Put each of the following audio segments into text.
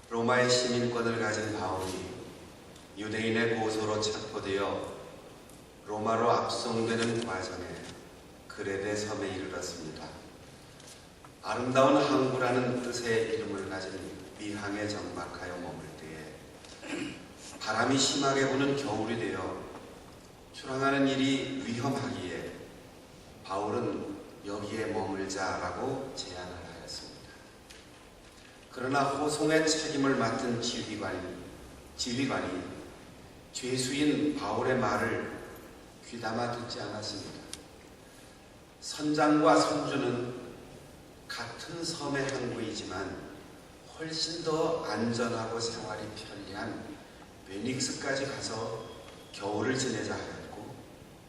로마의 시민권을 가진 바울이 유대인의 고소로 체포되어 로마로 압송되는 과정에 그레데 섬에 이르렀습니다. 아름다운 항구라는 뜻의 이름을 가진 미항에 정박하여 머물 때에 바람이 심하게 부는 겨울이 되어 출항하는 일이 위험하기에 바울은 여기에 머물자라고 제안을 하였습니다. 그러나 호송의 책임을 맡은 지휘관이 죄수인 바울의 말을 귀담아 듣지 않았습니다. 선장과 선주는 같은 섬의 항구이지만 훨씬 더 안전하고 생활이 편리한 베닉스까지 가서 겨울을 지내자 하였고,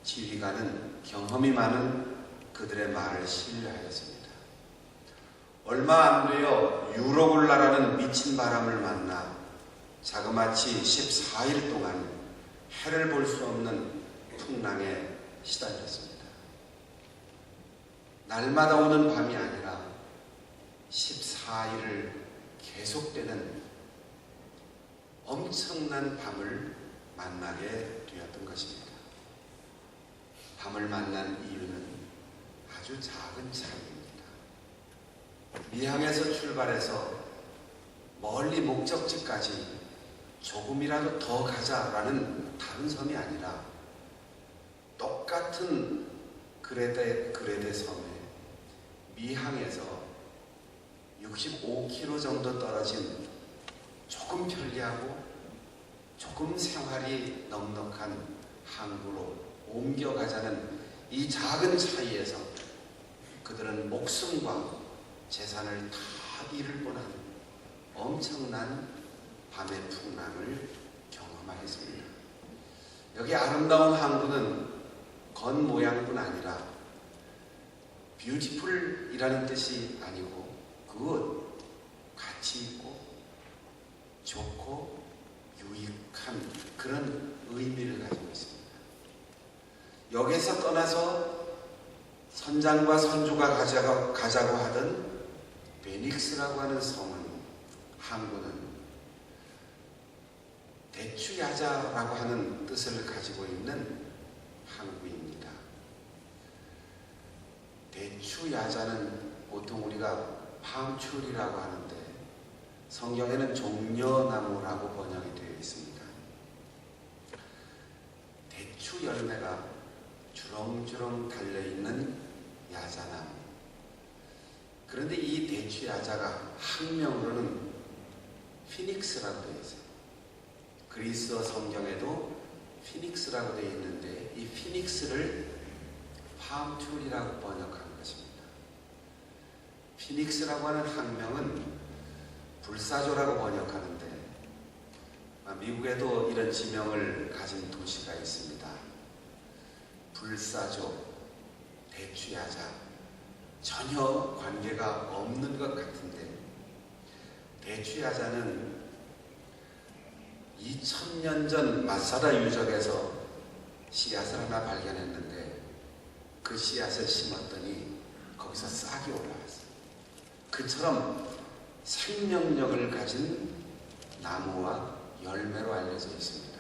지휘관은 경험이 많은 그들의 말을 신뢰하였습니다. 얼마 안 되어 유로굴라라는 미친 바람을 만나 자그마치 14일 동안 해를 볼 수 없는 풍랑에 시달렸습니다. 날마다 오는 밤이 아니라 14일을 계속되는 엄청난 밤을 만나게 되었던 것입니다. 밤을 만난 이유는 아주 작은 차이입니다. 미항에서 출발해서 멀리 목적지까지 조금이라도 더 가자라는 다른 섬이 아니라 똑같은 그레데 섬에 미항에서 65km 정도 떨어진 조금 편리하고 조금 생활이 넉넉한 항구로 옮겨가자는 이 작은 차이에서 그들은 목숨과 재산을 다 잃을 뻔한 엄청난 밤의 풍랑을 경험하였습니다. 여기 아름다운 항구는 겉모양뿐 아니라 뷰티풀이라는 뜻이 아니고 굿, 가치 있고 좋고 유익한 그런 의미를 가지고 있습니다. 여기서 떠나서 선장과 선주가 가자고 하던 베닉스라고 하는 항구는 대추야자라고 하는 뜻을 가지고 있는 항구입니다. 대추야자는 보통 우리가 팜추리라고 하는데 성경에는 종려나무라고 번역이 되어 있습니다. 대추 열매가 주렁주렁 달려있는 야자나무. 그런데 이 대추야자가 학명으로는 피닉스라고 되어 있어요. 그리스어 성경에도 피닉스라고 되어 있는데 이 피닉스를 팜툴이라고 번역한 것입니다. 피닉스라고 하는 학명은 불사조라고 번역하는데 미국에도 이런 지명을 가진 도시가 있습니다. 불사조, 대추야자 전혀 관계가 없는 것 같은데 대추야자는 2000년 전 마사다 유적에서 씨앗을 하나 발견했는데 그 씨앗을 심었더니 거기서 싹이 올라왔어요. 그처럼 생명력을 가진 나무와 열매로 알려져 있습니다.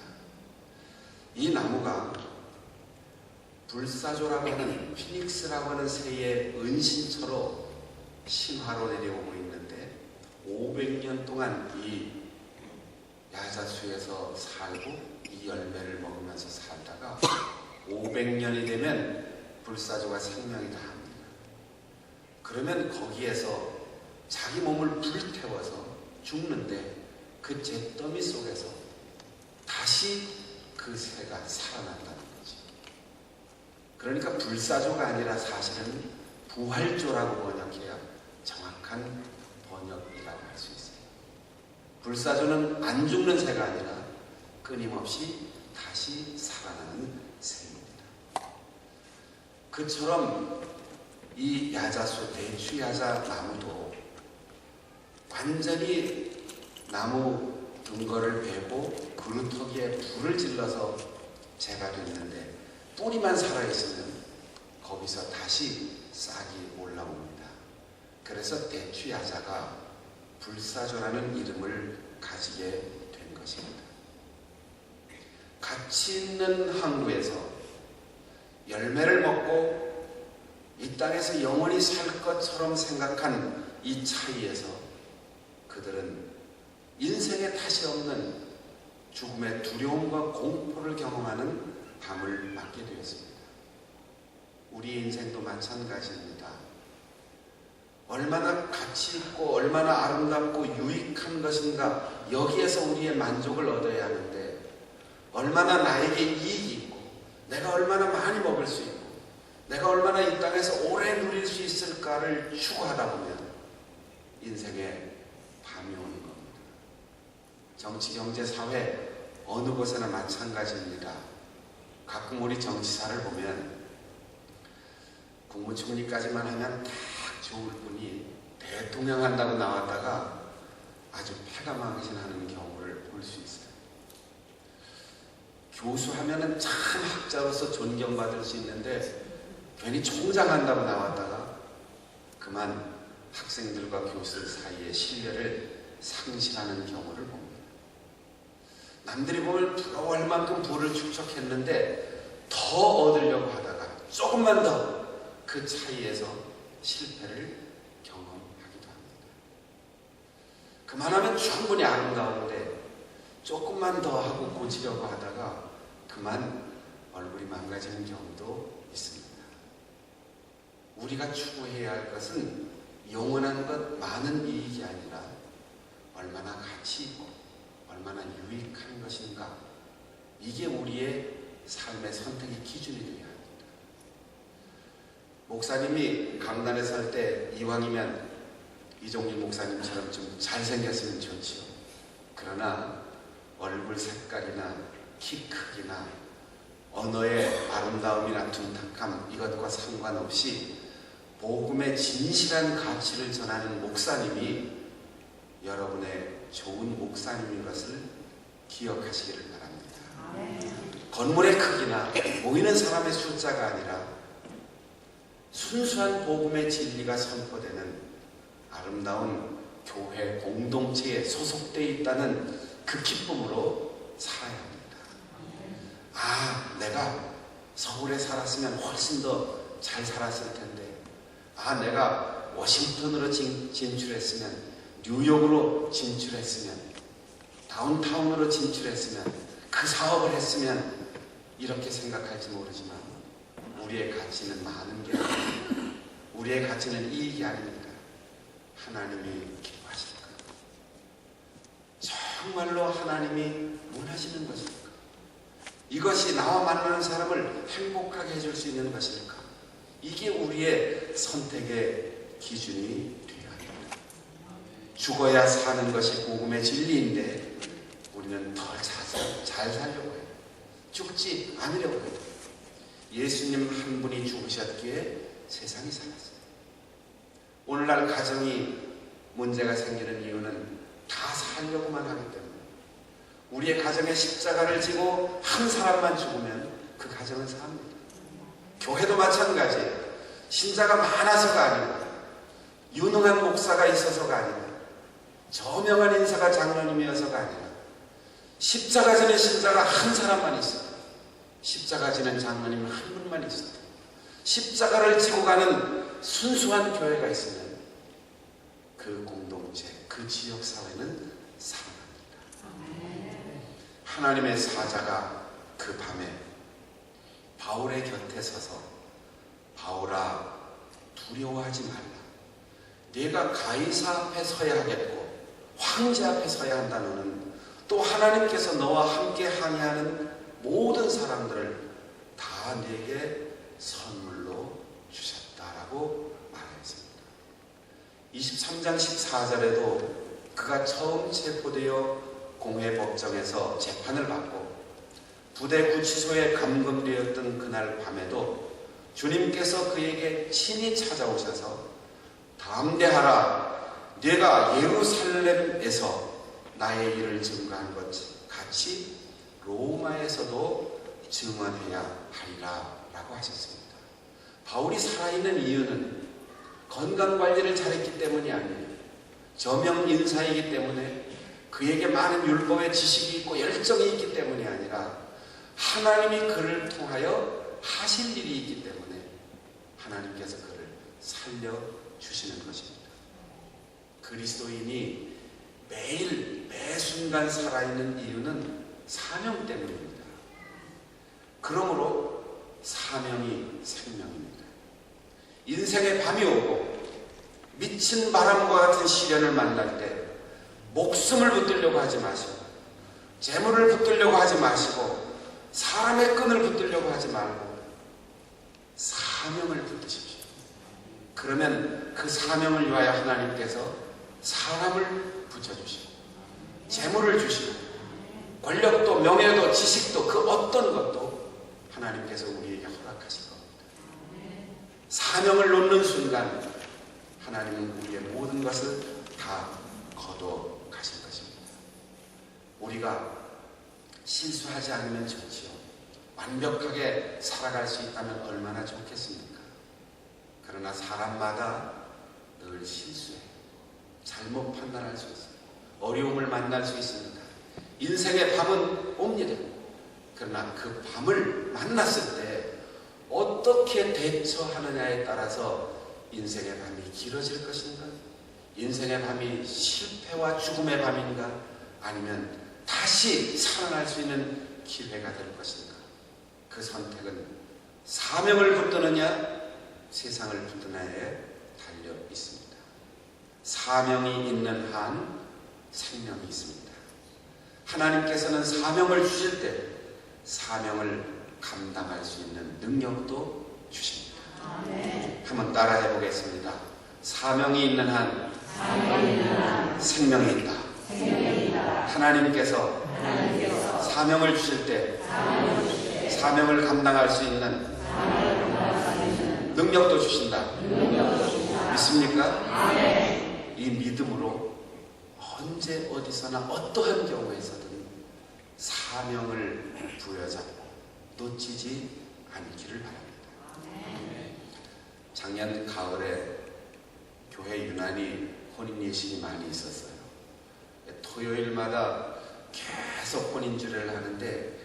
이 나무가 불사조라고 하는 피닉스라고 하는 새의 은신처로 신화로 내려오고 있는데 500년 동안 이 야자수에서 살고 이 열매를 먹으면서 살다가 500년이 되면 불사조가 생명이 다합니다. 그러면 거기에서 자기 몸을 불태워서 죽는데 그 잿더미 속에서 다시 그 새가 살아난다는 거지. 그러니까 불사조가 아니라 사실은 부활조라고 번역해야 정확한 번역이라고 할 수 있어요. 불사조는 안 죽는 새가 아니라 끊임없이 다시 살아나는 새입니다. 그처럼 이 야자수, 대추야자 나무도 완전히 나무 둥거를 베고 그루터기에 불을 질러서 재가 됐는데 뿌리만 살아있으면 거기서 다시 싹이 올라옵니다. 그래서 대추야자가 불사조라는 이름을 가지게 된 것입니다. 가치 있는 항구에서 열매를 먹고 이 땅에서 영원히 살 것처럼 생각한 이 차이에서 그들은 인생에 다시 없는 죽음의 두려움과 공포를 경험하는 밤을 맞게 되었습니다. 우리 인생도 마찬가지입니다. 얼마나 가치 있고 얼마나 아름답고 유익한 것인가, 여기에서 우리의 만족을 얻어야 하는데, 얼마나 나에게 이익이 있고 내가 얼마나 많이 먹을 수 있고 내가 얼마나 이 땅에서 오래 누릴 수 있을까를 추구하다 보면 인생에 밤이 오는 겁니다. 정치, 경제, 사회 어느 곳에나 마찬가지입니다. 가끔 우리 정치사를 보면 국무총리까지만 하면 딱 좋을 분이 대통령 한다고 나왔다가 아주 패가망신하는 경우를 볼 수 있어요. 교수 하면은 참 학자로서 존경받을 수 있는데 괜히 총장 한다고 나왔다가 그만 학생들과 교수들 사이의 신뢰를 상실하는 경우를 봅니다. 남들이 보면 부러워할 만큼 부를 축적했는데 더 얻으려고 하다가 조금만 더 그 차이에서 실패를 경험하기도 합니다. 그만하면 충분히 아름다운데 조금만 더 하고 고치려고 하다가 그만 얼굴이 망가지는 경우도 있습니다. 우리가 추구해야 할 것은 영원한 것, 많은 이익이 아니라 얼마나 가치 있고 얼마나 유익한 것인가, 이게 우리의 삶의 선택의 기준이 되어야 합니다. 목사님이 강단에 설 때 이왕이면 이종일 목사님처럼 좀 잘생겼으면 좋지요. 그러나 얼굴 색깔이나 키 크기나 언어의 아름다움이나 둔탁함, 이것과 상관없이 복음의 진실한 가치를 전하는 목사님이 여러분의 좋은 목사님인 것을 기억하시기를 바랍니다. 건물의 크기나 모이는 사람의 숫자가 아니라 순수한 복음의 진리가 선포되는 아름다운 교회 공동체에 소속되어 있다는 그 기쁨으로 살아야 합니다. 아, 내가 서울에 살았으면 훨씬 더 잘 살았을 텐데, 아, 내가 워싱턴으로 진출했으면, 뉴욕으로 진출했으면, 다운타운으로 진출했으면, 그 사업을 했으면, 이렇게 생각할지 모르지만 우리의 가치는 많은 게 아닙니다. 우리의 가치는 이익이 아닙니다. 하나님이 기뻐하실까? 정말로 하나님이 원하시는 것일까? 이것이 나와 만나는 사람을 행복하게 해줄 수 있는 것일까? 이게 우리의 선택의 기준이 되어야 합니다. 죽어야 사는 것이 복음의 진리인데 우리는 더 잘 살려고 해요. 죽지 않으려고 해요. 예수님 한 분이 죽으셨기에 세상이 살았어요. 오늘날 가정이 문제가 생기는 이유는 다 살려고만 하기 때문에, 우리의 가정에 십자가를 지고 한 사람만 죽으면 그 가정은 삽니다. 교회도 마찬가지예요. 신자가 많아서가 아니고 유능한 목사가 있어서가 아니라 저명한 인사가 장로님이어서가 아니라 십자가 지는 신자가 한 사람만 있어요. 십자가 지는 장로님 한 분만 있어요. 십자가를 지고 가는 순수한 교회가 있으면 그 공동체, 그 지역사회는 살아납니다. 하나님의 사자가 그 밤에 바울의 곁에 서서 바울아, 두려워하지 말라. 네가 가이사 앞에 서야 하겠고 황제 앞에 서야 한다. 너는 또 하나님께서 너와 함께 항해하는 모든 사람들을 다 네게 선물로 주셨다라고 말했습니다. 23장 14절에도 그가 처음 체포되어 공회법정에서 재판을 받고 부대 구치소에 감금되었던 그날 밤에도 주님께서 그에게 친히 찾아오셔서 담대하라, 네가 예루살렘에서 나의 일을 증거한 것 같이 로마에서도 증언해야 하리라 라고 하셨습니다. 바울이 살아있는 이유는 건강관리를 잘했기 때문이 아니에요. 저명 인사이기 때문에 그에게 많은 율법의 지식이 있고 열정이 있기 때문이 아니라 하나님이 그를 통하여 하실 일이 있기 때문에 하나님께서 그를 살려주시는 것입니다. 그리스도인이 매일 매 순간 살아있는 이유는 사명 때문입니다. 그러므로 사명이 생명입니다. 인생의 밤이 오고 미친 바람과 같은 시련을 만날 때 목숨을 붙들려고 하지 마시고 재물을 붙들려고 하지 마시고 사람의 끈을 붙들려고 하지 말고 사명을 붙드십시오. 그러면 그 사명을 위하여 하나님께서 사람을 붙여주시고 재물을 주시고 권력도 명예도 지식도 그 어떤 것도 하나님께서 우리에게 허락하실 겁니다. 사명을 놓는 순간 하나님은 우리의 모든 것을 다 거둬 가실 것입니다. 우리가 실수하지 않으면 좋지요. 완벽하게 살아갈 수 있다면 얼마나 좋겠습니까? 그러나 사람마다 늘 실수해요. 잘못 판단할 수 있어요. 어려움을 만날 수 있습니다. 인생의 밤은 옵니다. 그러나 그 밤을 만났을 때 어떻게 대처하느냐에 따라서 인생의 밤이 길어질 것인가? 인생의 밤이 실패와 죽음의 밤인가? 아니면 다시 살아날 수 있는 기회가 될 것인가? 그 선택은 사명을 붙드느냐 세상을 붙드느냐에 달려 있습니다. 사명이 있는 한 생명이 있습니다. 하나님께서는 사명을 주실 때 사명을 감당할 수 있는 능력도 주십니다. 한번 따라해 보겠습니다. 사명이 있는 한 생명이 있다. 하나님께서 사명을 주실 때 사명을 감당할 수 있는 능력도 주신다. 믿습니까? 이 믿음으로 언제 어디서나 어떠한 경우에서든 사명을 부여잡고 놓치지 않기를 바랍니다. 작년 가을에 교회 유난히 혼인예식이 많이 있었어요. 토요일마다 계속 혼인주례를 하는데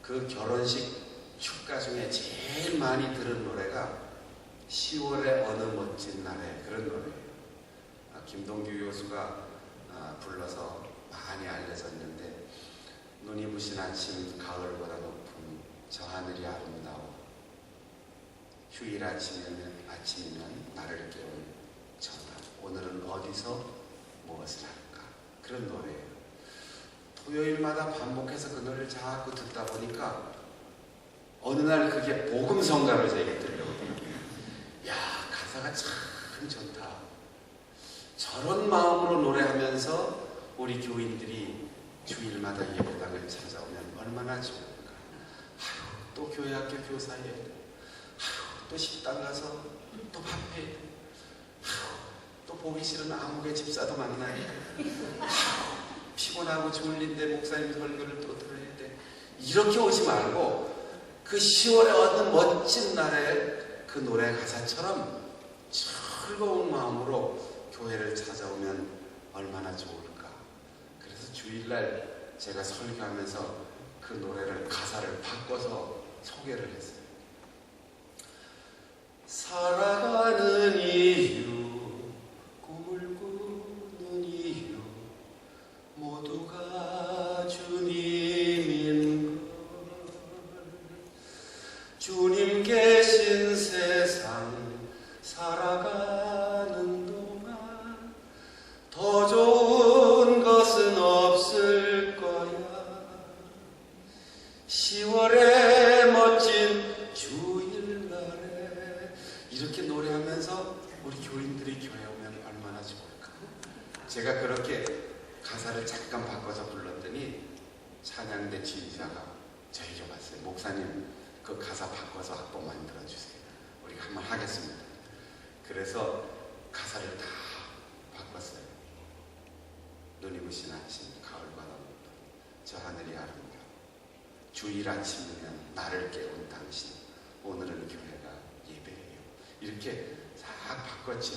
그 결혼식 축가 중에 제일 많이 들은 노래가 10월의 어느 멋진 날에 그런 노래예요. 김동규 교수가 불러서 많이 알려졌는데 눈이 부신 아침 가을보다 높은 저 하늘이 아름다워 휴일 아침이면 나를 깨운 전화 오늘은 어디서 무엇을 할까 그런 노래예요. 토요일마다 반복해서 그 노래를 자꾸 듣다 보니까 어느 날 그게 복음성가로 제게 들려오더라고요. 야 가사가 참 좋다. 저런 마음으로 노래하면서 우리 교인들이 주일마다 예배당을 찾아오면 얼마나 좋을까. 아유 또 교회 학교 교사해야 돼. 아유 또 식당 가서 또 밥해야 돼. 아유 또 보기 싫은 아무개 집사도 만나야 돼. 아유 피곤하고 졸린데 목사님 설교를 또 들어야 돼. 이렇게 오지 말고 그 10월의 어느 멋진 날에 그 노래 가사처럼 즐거운 마음으로 교회를 찾아오면 얼마나 좋을까. 그래서 주일날 제가 설교하면서 그 노래를 가사를 바꿔서 소개를 했어요. 살아가는 이유 꿈을 꾸는 이유 모두가 주님인 걸 주님 계신 세상 살아가는 동안 더 좋은 것은 없을 거야. 10월의 멋진 주일날에 이렇게 노래하면서 우리 교인들이 교회 오면 얼마나 좋을까. 제가 그렇게 가사를 잠깐 바꿔서 불렀더니 찬양대 지휘자가 저에게 왔어요. 목사님 그 가사 바꿔서 악보 만들어주세요. 우리가 한번 하겠습니다. 그래서 가사를 다 바꿨어요. 눈이 부신 아침 가을바다 높은 저 하늘이 아름다워 주일 아침이면 나를 깨운 당신 오늘은 교회가 예배해요. 이렇게 싹 바꿨죠.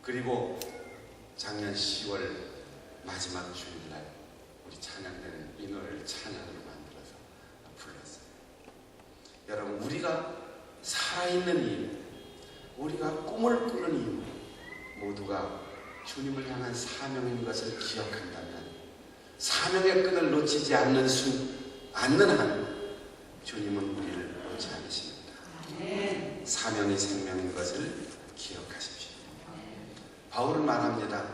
그리고 작년 10월 마지막 주일날 우리 찬양되는 이 노래를 찬양으로 만들어서 불렀어요. 여러분, 우리가 살아있는 이유, 우리가 꿈을 꾸는 이유, 모두가 주님을 향한 사명인 것을 기억한다면, 사명의 끈을 놓치지 않는 한 주님은 우리를 놓지 않으십니다. 사명이 생명인 것을 기억하십시오. 바울은 말합니다.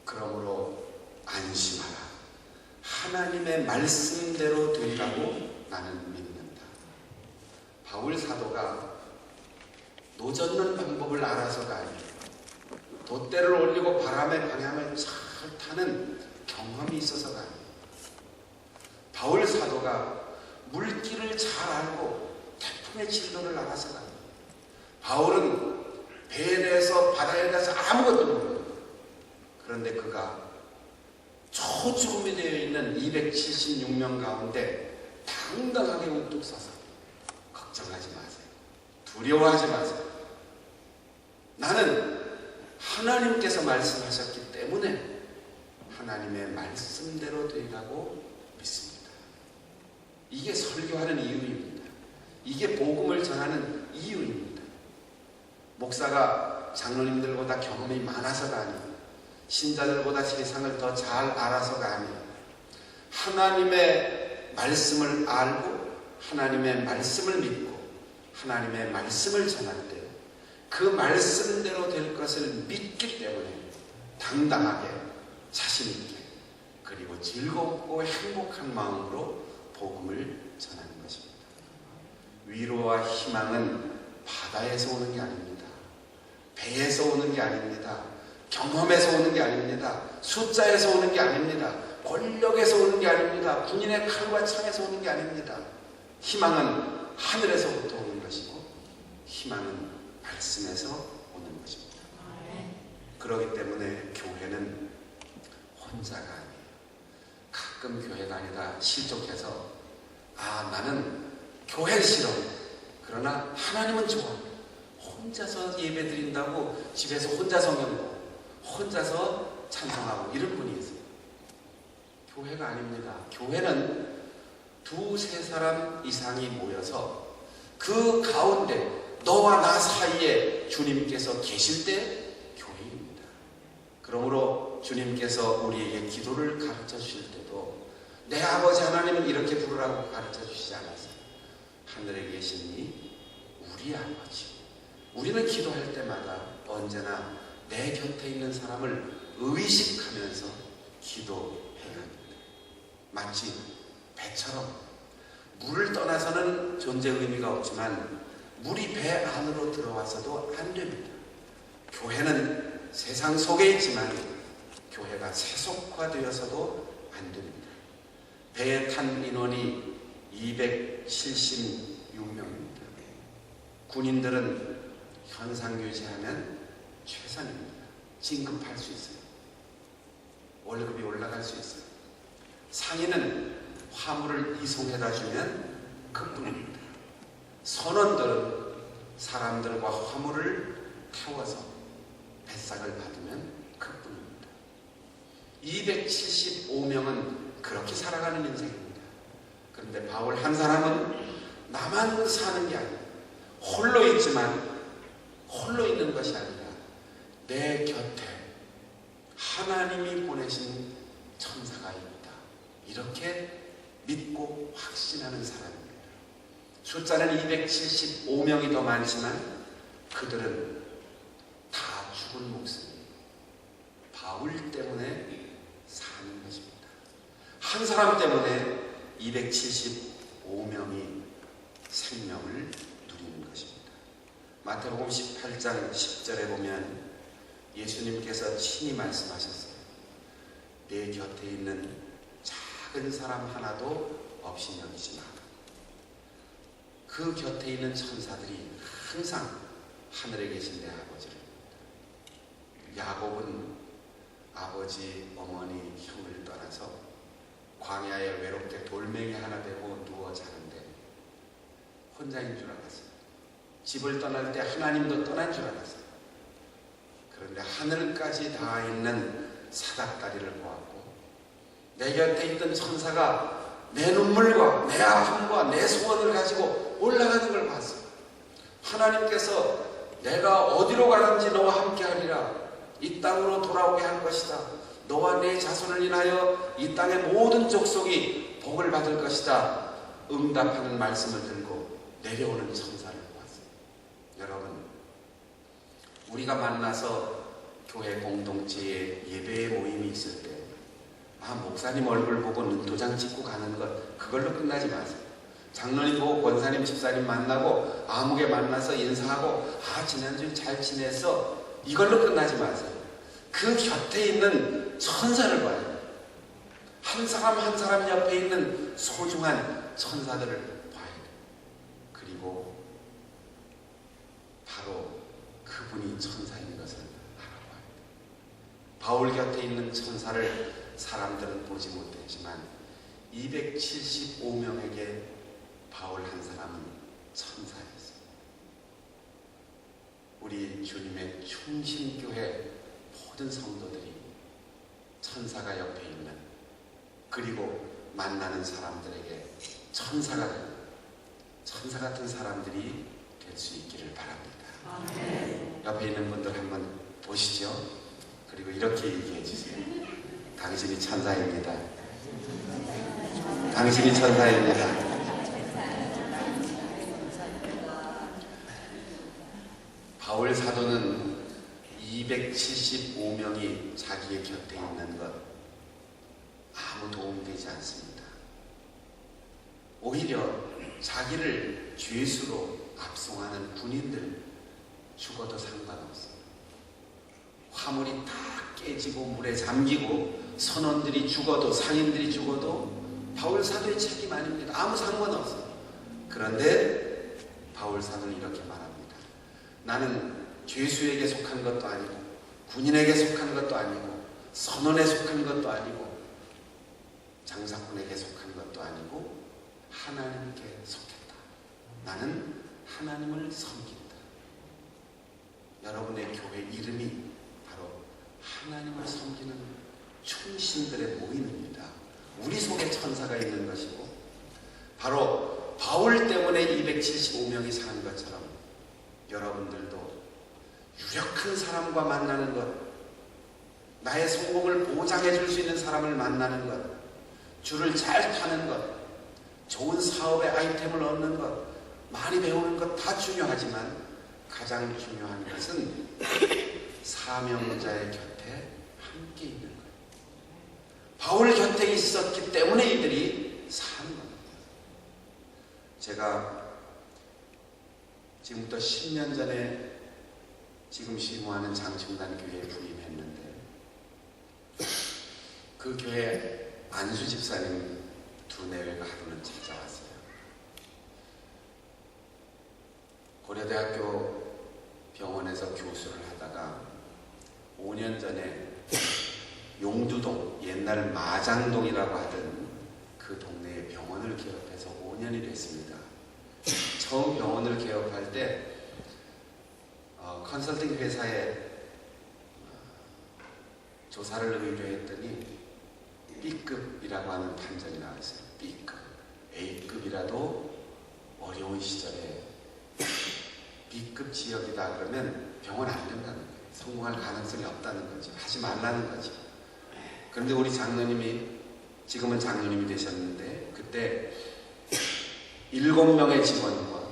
그러므로 안심하라. 하나님의 말씀대로 된다고 나는 믿는다. 바울 사도가 노젓는 방법을 알아서가 아니라 돛대를 올리고 바람의 방향을 잘 타는 경험이 있어서가 아니에요. 바울 사도가 물길을 잘 알고 태풍의 진로를 알아서가 아니에요. 바울은 배에 대해서 바다에 대해서 아무것도 모르는 거예요. 그런데 그가 초죽음이 되어 있는 276명 가운데 당당하게 우뚝 서서 걱정하지 마세요. 두려워하지 마세요. 나는 하나님께서 말씀하셨기 때문에 하나님의 말씀대로 되리라고 믿습니다. 이게 설교하는 이유입니다. 이게 복음을 전하는 이유입니다. 목사가 장로님들보다 경험이 많아서가 아니고 신자들보다 세상을 더 잘 알아서가 아니고 하나님의 말씀을 알고 하나님의 말씀을 믿고 하나님의 말씀을 전할 때 그 말씀대로 될 것을 믿기 때문에 당당하게 자신있게 그리고 즐겁고 행복한 마음으로 복음을 전하는 것입니다. 위로와 희망은 바다에서 오는 게 아닙니다. 배에서 오는 게 아닙니다. 경험에서 오는 게 아닙니다. 숫자에서 오는 게 아닙니다. 권력에서 오는 게 아닙니다. 군인의 칼과 창에서 오는 게 아닙니다. 희망은 하늘에서부터 오는 것이고 희망은 말씀에서 오는 것입니다. 그렇기 때문에 교회는 혼자가 아니에요. 가끔 교회가 아니라 실족해서 나는 교회 싫어. 그러나 하나님은 좋아. 혼자서 예배 드린다고 집에서 혼자 성경 보고 혼자서 찬송하고 이런 분이 있어요. 교회가 아닙니다. 교회는 두세 사람 이상이 모여서 그 가운데 너와 나 사이에 주님께서 계실 때 교회입니다. 그러므로 주님께서 우리에게 기도를 가르쳐 주실 때도 내 아버지 하나님은 이렇게 부르라고 가르쳐 주시지 않았어요. 하늘에 계시니 우리 아버지. 우리는 기도할 때마다 언제나 내 곁에 있는 사람을 의식하면서 기도해야 합니다. 마치 배처럼 물을 떠나서는 존재 의미가 없지만 물이 배 안으로 들어와서도 안 됩니다. 교회는 세상 속에 있지만 교회가 세속화되어서도 안 됩니다. 배에 탄 인원이 276명입니다. 군인들은 현상 유지하면 최선입니다. 진급할 수 있어요. 월급이 올라갈 수 있어요. 상인은 화물을 이송해다 주면 그뿐입니다. 선원들은 사람들과 화물을 태워서 배삭을 받으면 그뿐입니다. 275명은 그렇게 살아가는 인생입니다. 그런데 바울 한 사람은 나만 사는 게 아니에요. 홀로 있지만 홀로 있는 것이 아니라 내 곁에 하나님이 보내신 천사가 있다. 이렇게 믿고 확신하는 사람입니다. 숫자는 275명이 더 많지만 그들은 다 죽은 목숨이에요. 바울 때문에 사는 것입니다. 한 사람 때문에 275명이 생명을 누리는 것입니다. 마태복음 18장 10절에 보면 예수님께서 친히 말씀하셨어요. 내 곁에 있는 작은 사람 하나도 없이 여기지 마라. 그 곁에 있는 천사들이 항상 하늘에 계신 내 아버지를 봅니다. 야곱은 아버지, 어머니, 형을 떠나서 광야에 외롭게 돌멩이 하나 대고 누워 자는데 혼자인 줄 알았어요. 집을 떠날 때 하나님도 떠난 줄 알았어요. 그런데 하늘까지 닿아 있는 사닥다리를 보았고 내 곁에 있던 천사가 내 눈물과 내 아픔과 내 소원을 가지고 올라가는 걸 봤어요. 하나님께서 내가 어디로 가든지 너와 함께하리라. 이 땅으로 돌아오게 할 것이다. 너와 내 자손을 인하여 이 땅의 모든 족속이 복을 받을 것이다. 응답하는 말씀을 들고 내려오는 천사를 보았어요. 여러분, 우리가 만나서 교회 공동체에 예배의 모임이 있을 때 목사님 얼굴 보고 눈도장 찍고 가는 것, 그걸로 끝나지 마세요. 장로님 보고 권사님 집사님 만나고 아무개 만나서 인사하고 지난주에 잘 지냈어, 이걸로 끝나지 마세요. 그 곁에 있는 천사를 봐요. 한 사람 한 사람 옆에 있는 소중한 천사들을 봐야 돼요. 그리고 바로 그분이 천사인 것을 알아봐야 돼요. 바울 곁에 있는 천사를 사람들은 보지 못했지만 275명에게 바울 한 사람은 천사였어요. 우리 주님의 충신교회 모든 성도들이 천사가 옆에 있는, 그리고 만나는 사람들에게 천사가 되는, 천사 같은 사람들이 될 수 있기를 바랍니다. 옆에 있는 분들 한번 보시죠. 그리고 이렇게 얘기해 주세요. 당신이 천사입니다. 당신이 천사입니다. 바울 사도는 275명이 자기의 곁에 있는 것 아무 도움되지 않습니다. 오히려 자기를 죄수로 압송하는 군인들 죽어도 상관없어요. 화물이 다 깨지고 물에 잠기고 선원들이 죽어도, 상인들이 죽어도 바울 사도의 책임 아닙니다. 아무 상관없어요. 그런데 바울 사도는 이렇게 말합니다. 나는 죄수에게 속한 것도 아니고 군인에게 속한 것도 아니고 선원에 속한 것도 아니고 장사꾼에게 속한 것도 아니고 하나님께 속했다. 나는 하나님을 섬긴다. 여러분의 교회 이름이 바로 하나님을 섬기는 충신들의 모임입니다. 우리 속에 천사가 있는 것이고, 바로 바울 때문에 275명이 사는 것처럼 여러분들도 유력한 사람과 만나는 것, 나의 성공을 보장해 줄 수 있는 사람을 만나는 것, 줄을 잘 타는 것, 좋은 사업의 아이템을 얻는 것, 많이 배우는 것 다 중요하지만 가장 중요한 것은 사명자의 곁에 함께 있는 거예요. 바울 곁에 있었기 때문에 이들이 사는 겁니다. 제가 지금부터 10년 전에 지금 시무하는 장충단 교회에 부임했는데, 그 교회 안수 집사님 두뇌회가 하루는 찾아왔어요. 고려대학교 병원에서 교수를 하다가 5년 전에 용두동, 옛날 마장동이라고 하던 그 동네에 병원을 개업해서 5년이 됐습니다. 처음 병원을 개업할 때 컨설팅 회사에 조사를 의뢰했더니 B급이라고 하는 판정이 나왔어요. B급. A급이라도 어려운 시절에 B급 지역이다 그러면 병원 안 된다는 거예요. 성공할 가능성이 없다는 거죠. 하지 말라는 거죠. 그런데 우리 장로님이, 지금은 장로님이 되셨는데, 그때 7명의 직원과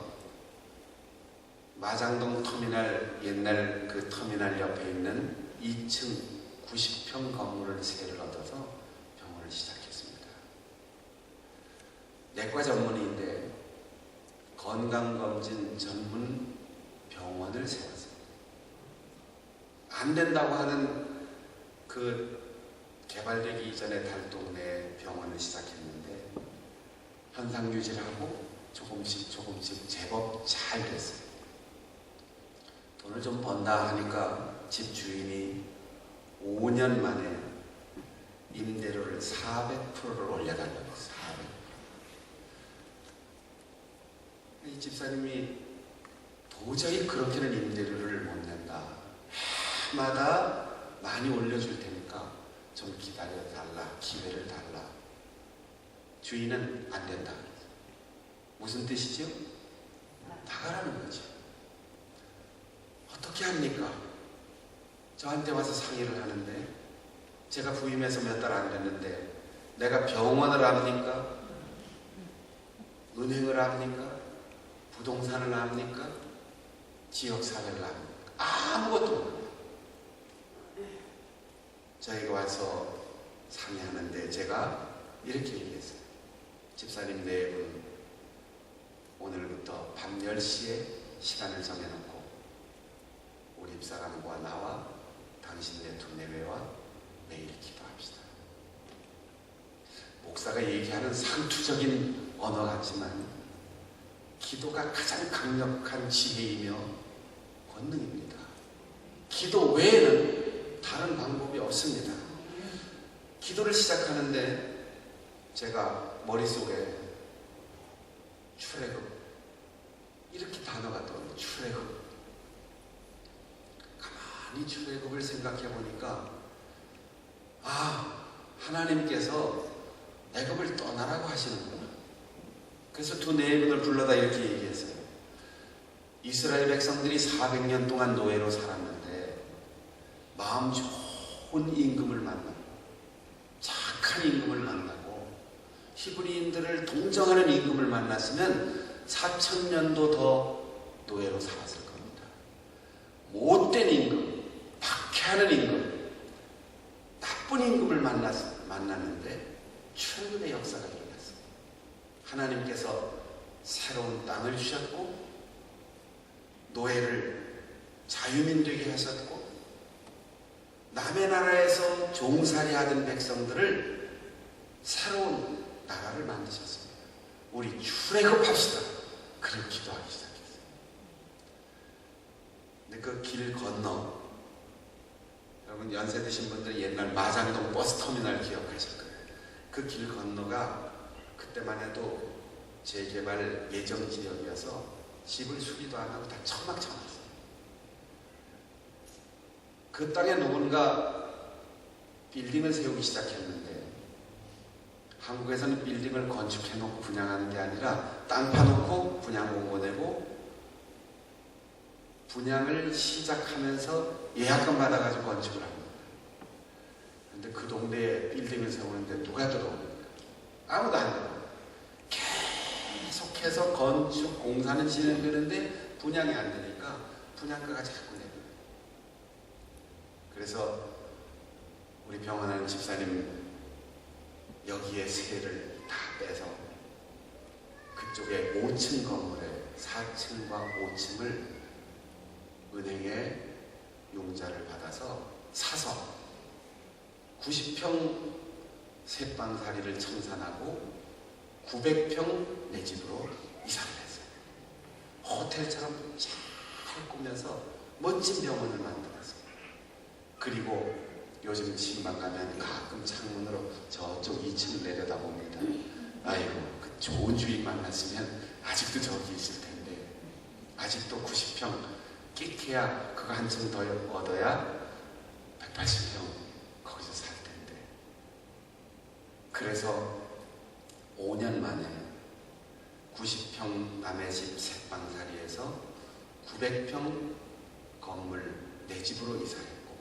마장동 터미널, 옛날 그 터미널 옆에 있는 2층 90평 건물을 3개를 얻어서 병원을 시작했습니다. 내과 전문의인데 건강검진 전문 병원을 세웠어요. 안 된다고 하는 그 개발되기 이전에 달동네 병원을 시작했는데 현상 유지를 하고 조금씩 제법 잘 됐어요. 돈을 좀 번다 하니까 집 주인이 5년 만에 임대료를 400%를 올려달라고 했어요. 이 집사님이 도저히 그렇게는 임대료를 못 낸다. 해마다 많이 올려줄 테니까 좀 기다려달라, 기회를 달라. 주인은 안 된다. 무슨 뜻이죠? 나가라는 거죠. 어떻게 합니까? 저한테 와서 상의를 하는데 제가 부임해서 몇 달 안 됐는데 내가 병원을 합니까? 은행을 합니까? 부동산을 합니까? 지역사회를 합니까? 아무것도 몰라요. 저희가 와서 상의하는데 제가 이렇게 얘기했어요. 집사님 네 분 오늘부터 밤 10시에 시간을 정해놓고 우리 집사람과 나와 당신네 두 내외와 매일 기도합시다. 목사가 얘기하는 상투적인 언어 같지만 기도가 가장 강력한 지혜이며 권능입니다. 기도 외에는 다른 방법이 없습니다. 기도를 시작하는데 제가 머릿속에 출애굽 이렇게 단어가 떠오르는 출애굽. 가만히 출애굽을 생각해 보니까 하나님께서 애굽을 떠나라고 하시는구나. 그래서 두 내분을 불러다 이렇게 얘기했어요. 이스라엘 백성들이 400년 동안 노예로 살았는데 마음 좋은 임금을 만나고 착한 임금을 만나고 히브리인들을 동정하는 임금을 만났으면 4000년도 더 노예로 살았을 겁니다. 못된 임금, 박해하는 임금, 나쁜 임금을 만났는데 출애굽의 역사가 일어났어요. 하나님께서 새로운 땅을 주셨고 노예를 자유민 되게 하셨고 남의 나라에서 종살이하던 백성들을 새로운 나라를 만드셨습니다. 우리 출애굽합시다. 그렇게 기도하기 시작했어요. 근데 그 길 건너 여러분 연세 드신 분들 옛날 마장동 버스터미널 기억하실 거예요. 그 길 건너가 그때만 해도 재개발 예정 지역이어서 집을 수리도 안 하고 다 처막 쳐놨어요. 그 땅에 누군가 빌딩을 세우기 시작했는데 한국에서는 빌딩을 건축해놓고 분양하는 게 아니라 땅 파놓고 분양 공고 내고 분양을 시작하면서 예약금 받아가지고 건축을 합니다. 그런데 그 동네에 빌딩을 세우는데 누가 들어옵니까? 아무도 안 들어옵니다. 계속해서 건축 공사는 진행되는데 분양이 안 되니까 분양가가 자꾸 내려요. 그래서 우리 병원하는 집사님 여기에 세를 다 빼서 그쪽에 5층 건물에 4층과 5층을 은행에 융자를 받아서 사서 90평 새방살이를 청산하고 900평 내 집으로 이사를 했어요. 호텔처럼 잘 꾸며서 멋진 병원을 만들었어요. 그리고 요즘 집만 가면 가끔 창문으로 저쪽 2층을 내려다봅니다. 아이고 그 좋은 주인 만났으면 아직도 저기 있을 텐데 아직도 90평 끼케야 그거 한층 더 얻어야 180평 거기서 살 텐데. 그래서 5년 만에 90평 남의 집 새방살이에서 900평 건물 내 집으로 이사했고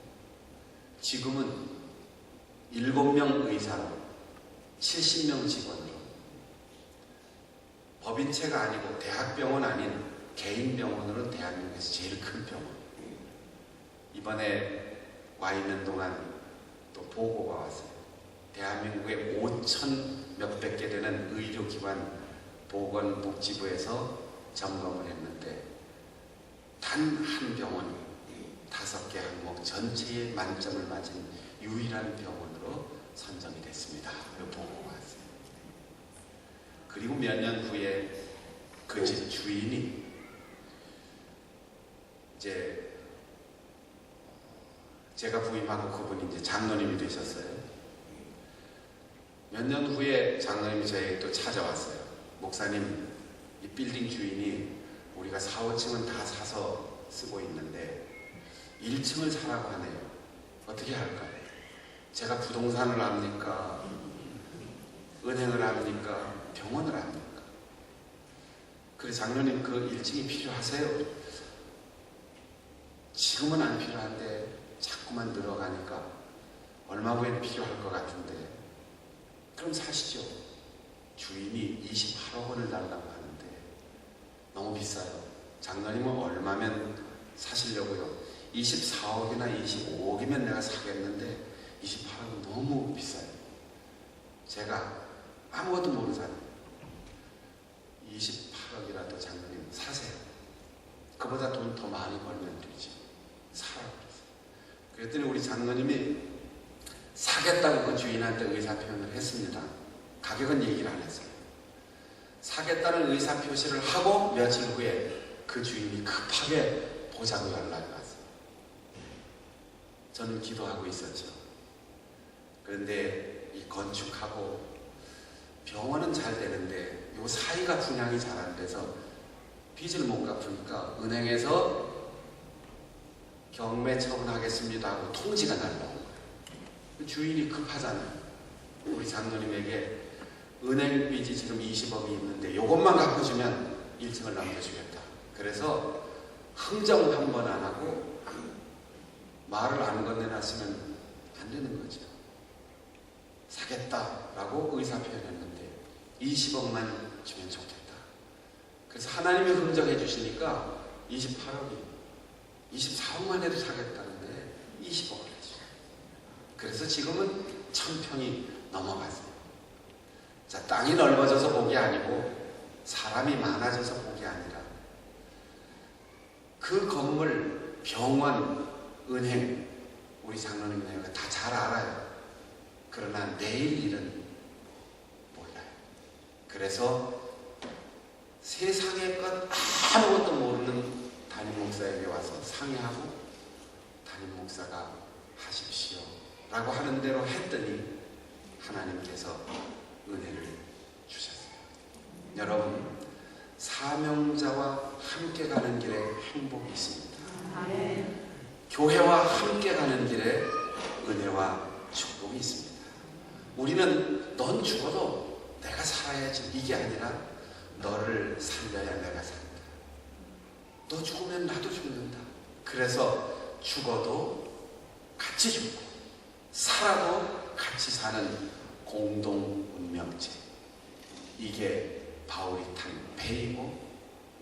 지금은 7명 의사로 70명 직원으로 법인체가 아니고 대학병원 아닌 개인 병원으로 대한민국에서 제일 큰 병원. 이번에 와 있는 동안 또 보고가 왔어요. 대한민국에 5천 몇백 개 되는 의료기관 보건복지부에서 점검을 했는데 단 한 병원 5개 항목 전체의 만점을 맞은 유일한 병원으로 선정이 됐습니다. 그 보고가 왔어요. 그리고 몇 년 후에 그 집 주인이 이제 제가 부임하고 그분이 이제 장로님이 되셨어요. 몇 년 후에 장로님이 저에게 또 찾아왔어요. 목사님, 이 빌딩 주인이 우리가 4, 5층은 다 사서 쓰고 있는데 1층을 사라고 하네요. 어떻게 할까요? 제가 부동산을 합니까? 은행을 합니까? 병원을 합니까? 그래, 장로님 그 1층이 필요하세요? 지금은 안 필요한데 자꾸만 늘어가니까 얼마 후엔 필요할 것 같은데 그럼 사시죠. 주인이 28억 원을 달라고 하는데 너무 비싸요. 장로님은 얼마면 사시려고요? 24억이나 25억이면 내가 사겠는데 28억은 너무 비싸요. 제가 아무것도 모르는 사람 28억이라도 장로님 사세요. 그보다 돈 더 많이 벌면 되지. 사라고 그랬어요. 그랬더니 우리 장로님이 사겠다고 그 주인한테 의사표현을 했습니다. 가격은 얘기를 안 했어요. 사겠다는 의사표시를 하고 며칠 후에 그 주인이 급하게 보자고 연락이 왔어요. 저는 기도하고 있었죠. 그런데 이 건축하고 병원은 잘 되는데 요 사이가 분양이 잘 안 돼서 빚을 못 갚으니까 은행에서 경매 처분하겠습니다 하고 통지가 날라온 거예요. 주인이 급하잖아요. 우리 장로님에게 은행 빚이 지금 20억이 있는데 요것만 갚아주면 1층을 남겨주겠다. 그래서 흥정 한 번 안 하고 말을 안 건네놨으면 안 되는 거죠. 사겠다라고 의사표현했는데 20억만 주면 좋겠다. 그래서 하나님이 흥정해 주시니까 28억이 24억만 해도 사겠다는데 20억을 해주죠. 그래서 지금은 1000평이 넘어갔어요. 자, 땅이 넓어져서 복이 아니고 사람이 많아져서 복이 아니라 그 건물, 병원, 은행 우리 장로님네가 다 잘 알아요. 그러나 내일 일은 몰라요. 그래서 세상의 것 아무것도 모르는 담임 목사에게 와서 상의하고 담임 목사가 하십시오 라고 하는 대로 했더니 하나님께서 은혜를 주셨어요. 여러분, 사명자와 함께 가는 길에 행복이 있습니다. 아멘. 교회와 함께 가는 길에 은혜와 축복이 있습니다. 우리는 넌 죽어도 내가 살아야지 이게 아니라 너를 살려야 내가 산다. 너 죽으면 나도 죽는다. 그래서 죽어도 같이 죽고 살아도 같이 사는 공동 운명체. 이게 바울이 탄 배이고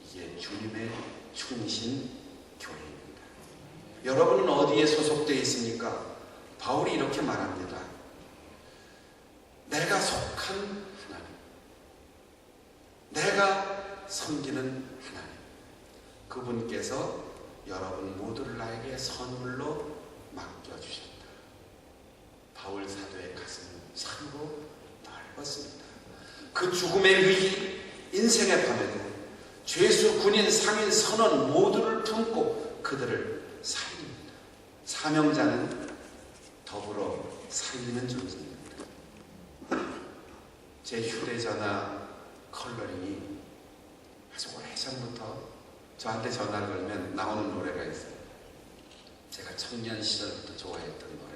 이게 주님의 충신 교회입니다. 여러분은 어디에 소속되어 있습니까? 바울이 이렇게 말합니다. 내가 속한 하나님, 내가 섬기는 하나님, 그분께서 여러분 모두를 나에게 선물로 맡겨주셨다. 바울 사도의 가슴은 참으로 넓었습니다. 그 죽음의 위기, 인생의 밤에도 죄수, 군인, 상인, 선원 모두를 품고 그들을 살립니다. 사명자는 더불어 살리는 존재입니다. 제 휴대전화 컬러링이 아주 오래전부터 저한테 전화를 걸면 나오는 노래가 있어요. 제가 청년 시절부터 좋아했던 노래,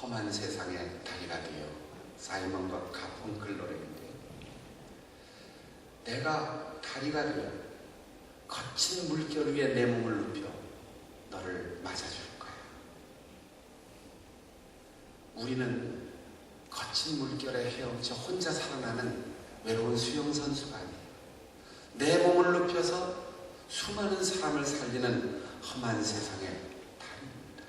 험한 세상에 다리가 되어, 사이먼과 가펑클 노래인데, 내가 다리가 되어 거친 물결 위에 내 몸을 눕혀 너를 맞아줄 거야. 우리는 거친 물결에 헤엄쳐 혼자 살아나는 외로운 수영선수가 아니에요. 내 몸을 눕혀서 수많은 사람을 살리는 험한 세상의 달입니다.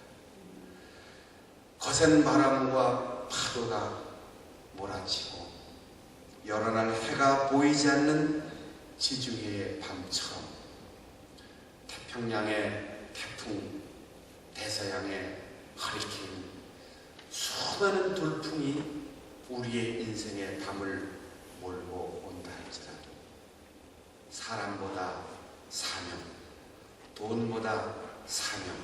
거센 바람과 파도가 몰아치고 여러 날 해가 보이지 않는 지중해의 밤처럼 태평양의 태풍, 대서양의 허리케인, 수많은 돌풍이 우리의 인생의 밤을 몰고 온다 할지라도 사람보다 사명, 돈보다 사명,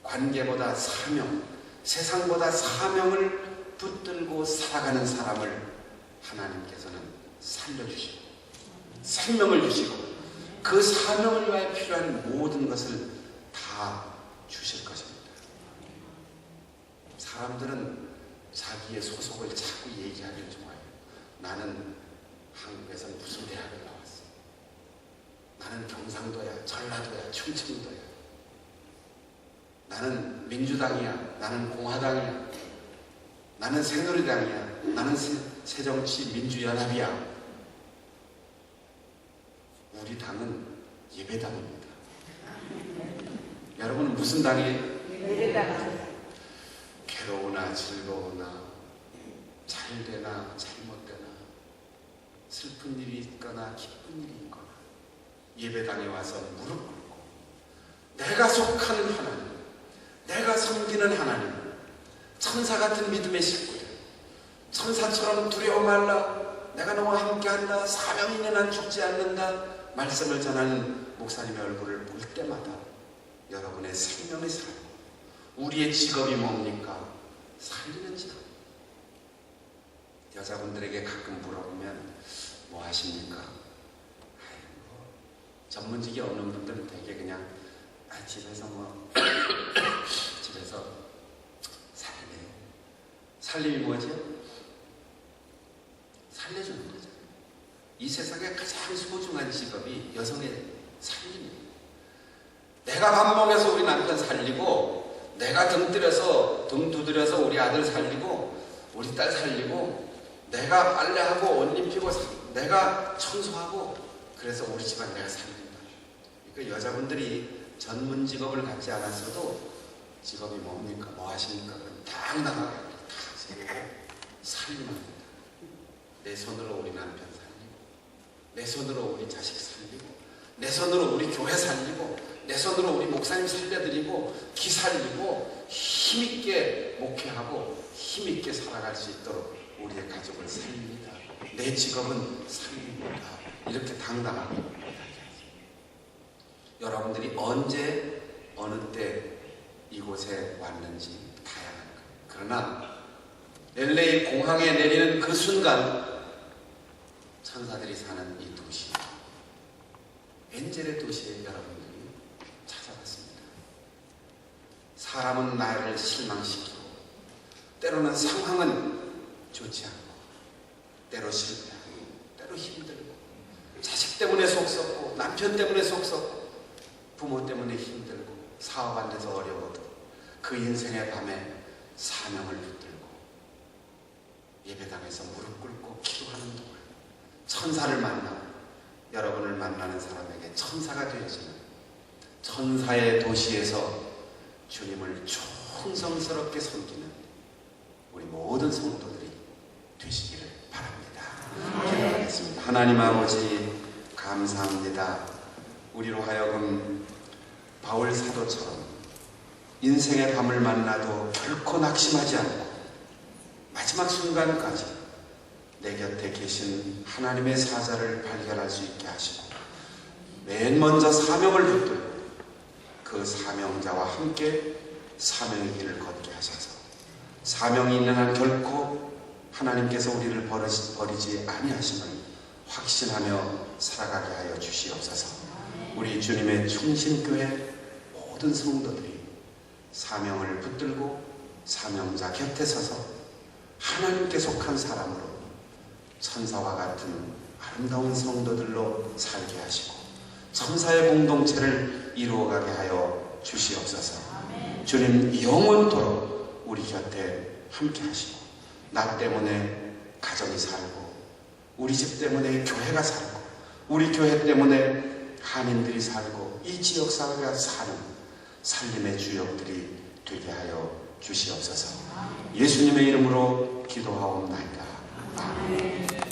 관계보다 사명, 세상보다 사명을 붙들고 살아가는 사람을 하나님께서는 살려주시고 생명을 주시고 그 사명을 위하여 필요한 모든 것을 다 주실 것입니다. 사람들은 자기의 소속을 자꾸 얘기하길 좋아해요. 나는 한국에서 무슨 대학을 나왔어. 나는 경상도야, 전라도야, 충청도야. 나는 민주당이야, 나는 공화당이야. 나는 새누리당이야, 나는 새정치민주연합이야. 우리 당은 예배당입니다. 여러분은 무슨 당이에요? 예배당. 괴로우나 즐거우나 잘되나 잘못되나 슬픈 일이 있거나 기쁜 일이 있거나 예배당에 와서 무릎 꿇고 내가 속하는 하나님, 내가 섬기는 하나님, 천사 같은 믿음의 식구들, 천사처럼 두려워 말라, 내가 너와 함께한다, 사명이 있는 한 죽지 않는다 말씀을 전하는 목사님의 얼굴을 볼 때마다 여러분의 생명의 삶, 우리의 직업이 뭡니까? 살리는 직업. 여자분들에게 가끔 물어보면 뭐 하십니까? 아이고, 전문직이 없는 분들은 되게 그냥 집에서 집에서 살리네. 살림이 뭐죠? 살려주는 거죠. 이 세상에 가장 소중한 직업이 여성의 살림이에요. 내가 밥 먹여서 우리 남편 살리고, 내가 등 두드려서 우리 아들 살리고, 우리 딸 살리고, 내가 빨래하고 옷 입히고, 내가 청소하고, 그래서 우리 집안 내가 살린다. 그러니까 여자분들이 전문 직업을 갖지 않았어도 직업이 뭡니까? 뭐 하십니까? 딱 나가게 다 살리면 된다. 내 손으로 우리 남편 살리고, 내 손으로 우리 자식 살리고, 내 손으로 우리 교회 살리고, 내 손으로 우리 목사님 살려드리고, 기 살리고, 힘있게 목회하고 힘있게 살아갈 수 있도록 우리의 가족을 살립니다. 내 직업은 살립니다. 이렇게 당당하게 이야기하죠. 여러분들이 언제 어느 때 이곳에 왔는지 다양한 거예요. 그러나 LA 공항에 내리는 그 순간 천사들이 사는 이 도시, 엔젤의 도시에 여러분들이 찾아갔습니다. 사람은 나를 실망시키고, 때로는 상황은 좋지 않고, 때로 실패하고, 때로 힘들고, 자식 때문에 속 썩고, 남편 때문에 속 썩고, 부모 때문에 힘들고, 사업 안 돼서 어려워도 그 인생의 밤에 사명을 붙들고 예배당에서 무릎 꿇고 기도하는 동안 천사를 만나, 여러분을 만나는 사람에게 천사가 되어지는 천사의 도시에서 주님을 충성스럽게 섬기는 우리 모든 성도들이 되시기를 바랍니다. 기도하겠습니다. 하나님 아버지, 감사합니다. 우리로 하여금 바울 사도처럼 인생의 밤을 만나도 결코 낙심하지 않고 마지막 순간까지 내 곁에 계신 하나님의 사자를 발견할 수 있게 하시고, 맨 먼저 사명을 붙들고 그 사명자와 함께 사명의 길을 걷게 하셔서 사명이 있는 한 결코 하나님께서 우리를 버리지 아니하심을 확신하며 살아가게 하여 주시옵소서. 우리 주님의 충신교회 모든 성도들이 사명을 붙들고 사명자 곁에 서서 하나님께 속한 사람으로 천사와 같은 아름다운 성도들로 살게 하시고 천사의 공동체를 이루어가게 하여 주시옵소서. 주님 영원토록 우리 곁에 함께 하시고, 나 때문에 가정이 살고, 우리 집 때문에 교회가 살고, 우리 교회 때문에 한인들이 살고, 이 지역 사회가 사는 살림의 주역들이 되게 하여 주시옵소서. 예수님의 이름으로 기도하옵나이다. 아멘.